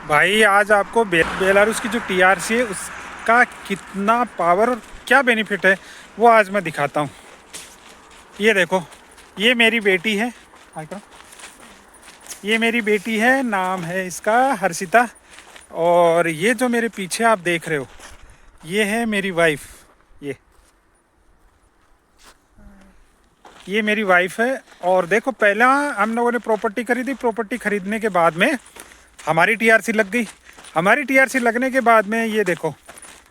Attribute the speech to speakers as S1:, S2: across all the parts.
S1: भाई आज आपको बेलारूस की जो टीआरसी है उसका कितना पावर और क्या बेनिफिट है वो आज मैं दिखाता हूँ। ये देखो, ये मेरी बेटी है। हाय करो। ये मेरी बेटी है, नाम है इसका हर्षिता। और ये जो मेरे पीछे आप देख रहे हो, ये है मेरी वाइफ। ये ये मेरी वाइफ है। और देखो, पहला हम लोगों ने प्रॉपर्टी खरीदी। प्रॉपर्टी खरीदने के बाद में हमारी टीआरसी लग गई। हमारी टीआरसी लगने के बाद में ये देखो,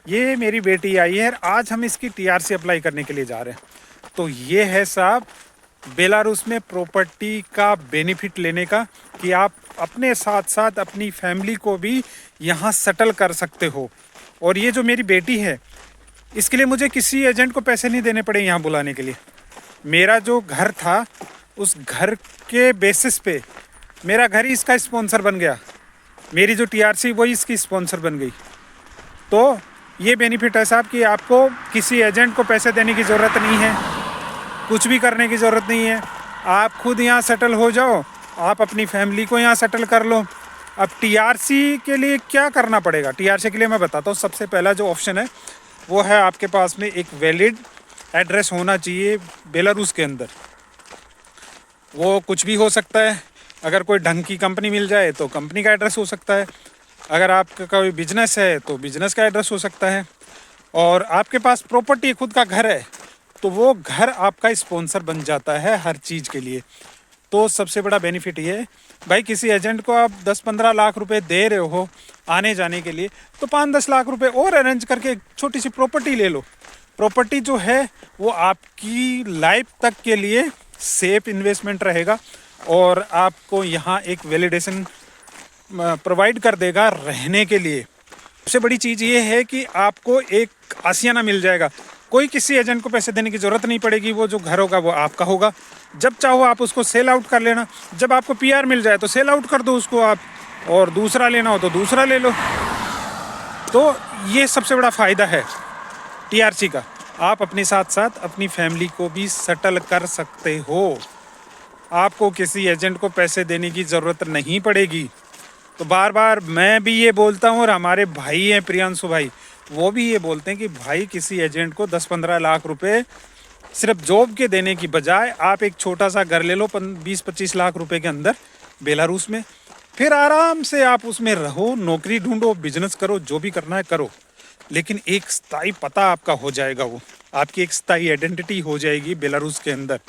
S1: ये मेरी बेटी आई है। आज हम इसकी टीआरसी अप्लाई करने के लिए जा रहे हैं। तो ये है साहब बेलारूस में प्रॉपर्टी का बेनिफिट लेने का, कि आप अपने साथ साथ अपनी फैमिली को भी यहाँ सेटल कर सकते हो। और ये जो मेरी बेटी है, इसके लिए मुझे किसी एजेंट को पैसे नहीं देने पड़े यहाँ बुलाने के लिए। मेरा जो घर था, उस घर के बेसिस पे मेरा घर ही इसका स्पॉन्सर बन गया। मेरी जो टीआरसी वही इसकी स्पॉन्सर बन गई। तो ये बेनिफिट है साहब कि आपको किसी एजेंट को पैसे देने की ज़रूरत नहीं है, कुछ भी करने की ज़रूरत नहीं है। आप खुद यहाँ सेटल हो जाओ, आप अपनी फैमिली को यहाँ सेटल कर लो। अब टीआरसी के लिए क्या करना पड़ेगा? टीआरसी के लिए मैं बताता हूँ। सबसे पहला जो ऑप्शन है वो है, आपके पास में एक वैलिड एड्रेस होना चाहिए बेलारूस के अंदर। वो कुछ भी हो सकता है। अगर कोई ढंग की कंपनी मिल जाए तो कंपनी का एड्रेस हो सकता है। अगर आपका कोई बिजनेस है तो बिजनेस का एड्रेस हो सकता है। और आपके पास प्रॉपर्टी खुद का घर है तो वो घर आपका स्पॉन्सर बन जाता है हर चीज़ के लिए। तो सबसे बड़ा बेनिफिट ये है भाई, किसी एजेंट को आप 10-15 लाख रुपए दे रहे हो आने जाने के लिए, तो 5-10 लाख रुपए और अरेंज करके एक छोटी सी प्रॉपर्टी ले लो। प्रॉपर्टी जो है वो आपकी लाइफ तक के लिए सेफ इन्वेस्टमेंट रहेगा और आपको यहाँ एक वैलिडेशन प्रोवाइड कर देगा रहने के लिए। सबसे बड़ी चीज़ ये है कि आपको एक आशियाना मिल जाएगा। कोई किसी एजेंट को पैसे देने की ज़रूरत नहीं पड़ेगी। वो जो घर होगा वो आपका होगा। जब चाहो आप उसको सेल आउट कर लेना। जब आपको पीआर मिल जाए तो सेल आउट कर दो उसको आप, और दूसरा लेना हो तो दूसरा ले लो। तो ये सबसे बड़ा फ़ायदा है टीआरसी का। आप अपने साथ साथ अपनी फैमिली को भी सेटल कर सकते हो। आपको किसी एजेंट को पैसे देने की ज़रूरत नहीं पड़ेगी। तो बार बार मैं भी ये बोलता हूँ, और हमारे भाई हैं प्रियांशु भाई, वो भी ये बोलते हैं कि भाई किसी एजेंट को 10-15 लाख रुपए सिर्फ जॉब के देने की बजाय आप एक छोटा सा घर ले लो 20-25 लाख रुपए के अंदर बेलारूस में। फिर आराम से आप उसमें रहो, नौकरी ढूंढो, बिजनेस करो, जो भी करना है करो। लेकिन एक स्थायी पता आपका हो जाएगा, वो आपकी एक स्थायी आइडेंटिटी हो जाएगी बेलारूस के अंदर।